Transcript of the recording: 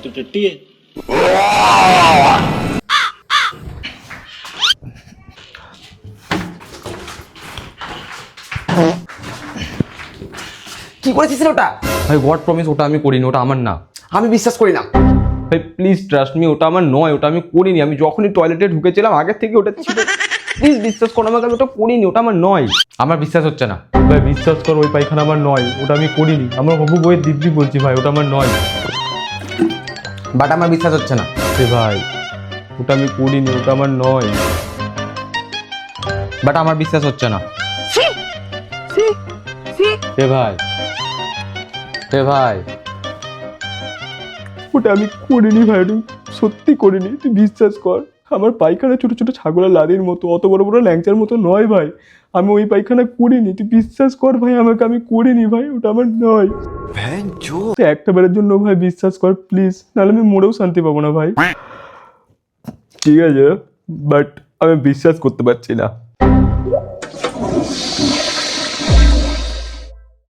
तो टिट्टी है। কি করেছিস ওটা? ভাই গড প্রমিস ওটা আমি করিনি, ওটা আমার না। আমি বিশ্বাস করি না ভাই প্লিজ ট্রাস্ট মি, ওটা আমার নয়, ওটা আমি করিনি। আমি যখনই টয়লেটে ঢুকেছিলাম আগের থেকে ওটা ছিল। প্লিজ বিশ্বাস করো আমাকে, আমি ওটা করিনি, ওটা আমার নয়। আমার বিশ্বাস হচ্ছে না ভাই, বিশ্বাস করো ওই পায়খানা আমার নয়, ওটা আমি করিনি। আমার হবু বইয়ের দিব্যি বলছি ভাই, ওটা আমার নয়। বাট আমার বিশ্বাস হচ্ছে না। ভাই ওটা আমি করিনি, ওটা আমার নয়। বাট আমার বিশ্বাস হচ্ছে না। ভাই ভাই ওটা আমি করিনি ভাই, ওটা সত্যি করিনি, তুই বিশ্বাস কর। আমার পায়খানা ছোট ছোট ছাগলের লাদির মতো, অত বড় বড় ল্যাংচার মতো নয় ভাই। আমি ওই পায়খানা করিনি, তুই বিশ্বাস কর ভাই আমাকে, আমি করিনি ভাই, ওটা আমার নয়। তুই একটা বারের জন্য ভাই বিশ্বাস কর প্লিজ, নাহলে আমি মরেও শান্তি পাবো না ভাই। ঠিক আছে বাট আমি বিশ্বাস করতে পারছি না।